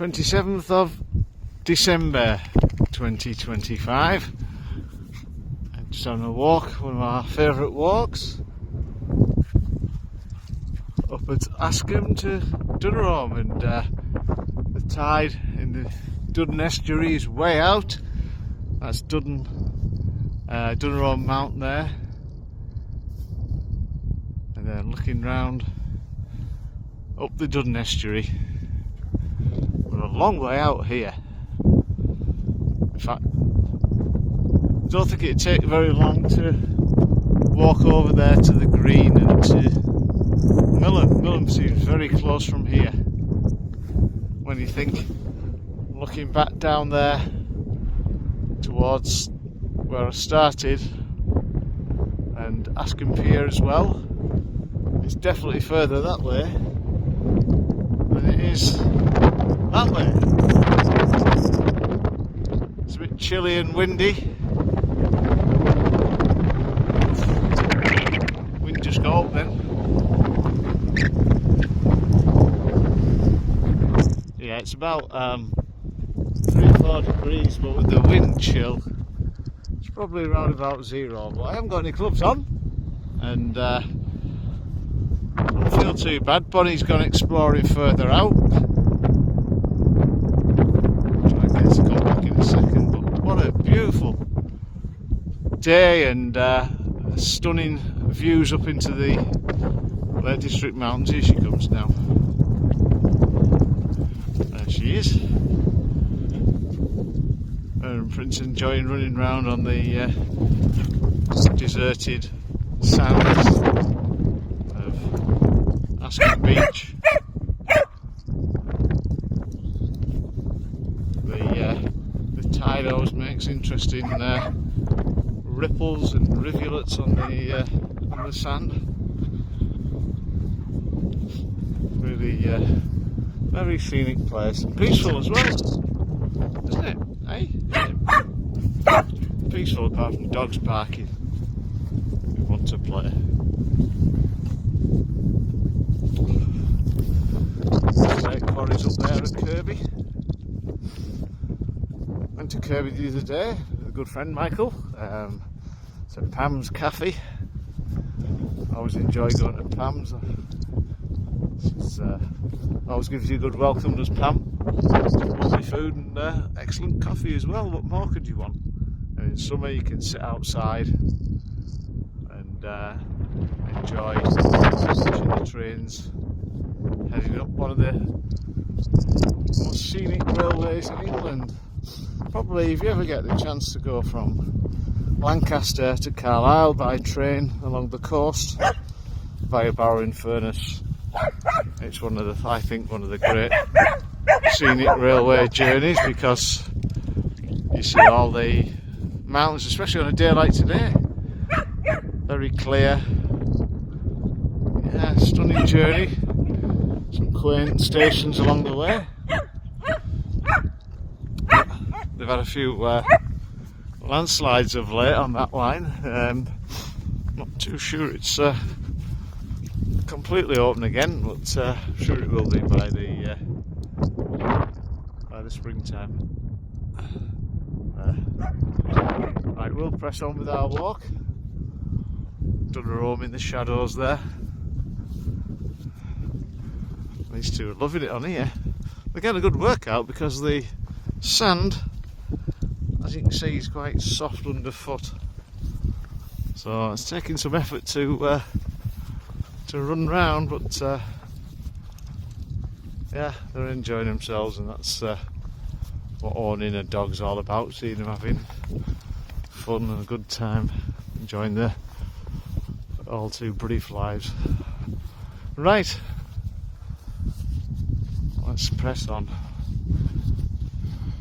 27th of December 2025. I'm just on a walk, one of our favourite walks, up at Askam to Dunnerholme, and the tide in the Duddon estuary is way out. That's Dunnerholme Mountain there, and then looking round up the Duddon estuary. We're a long way out here. In fact, I don't think it'd take very long to walk over there to the green and to Milham. Milham seems very close from here. When you think, looking back down there towards where I started, and Askam Pier as well, it's definitely further that way than it is that way. It's a bit chilly and windy. Wind just got up then. Yeah, it's about 3-4 degrees, but with the wind chill, it's probably around about 0. But I haven't got any gloves on, and don't feel too bad. Bonnie's gone exploring further out. Try and get to come back in a second. But what a beautiful day, and stunning views up into the Lake District Mountains. Here she comes now. There she is. And Prince enjoying running around on the deserted sands of Askam Beach. The tide always makes interesting ripples and rivulets on the sand. Really very scenic place, and peaceful as well, isn't it? Eh? Yeah. Peaceful apart from dogs barking who want to play. Lake quarries up there at Kirby. Went to Kirby the other day with a good friend Michael. It's at Pam's Cafe. I always enjoy going to Pam's. It's always gives you a good welcome, does Pam. Lovely food and excellent coffee as well. What more could you want? And in summer you can sit outside and enjoy watching the trains heading up one of the most scenic railways in England. Probably, if you ever get the chance to go from Lancaster to Carlisle by train along the coast via Barrow in Furness, it's one of the, I think, one of the great scenic railway journeys, because you see all the mountains, especially on a day like today. Very clear. Yeah, stunning journey. Some quaint stations along the way. They've had a few landslides of late on that line. Not too sure it's completely open again, but I'm sure it will be by the springtime. Right, we'll press on with our walk. Dunnerholme in the shadows there. These two are loving it on here. They're getting a good workout because the sand, as you can see, is quite soft underfoot. So it's taking some effort to run round, but yeah, they're enjoying themselves, and that's what owning a dog's all about, seeing them having fun and a good time, enjoying their all too brief lives. Right, let's press on.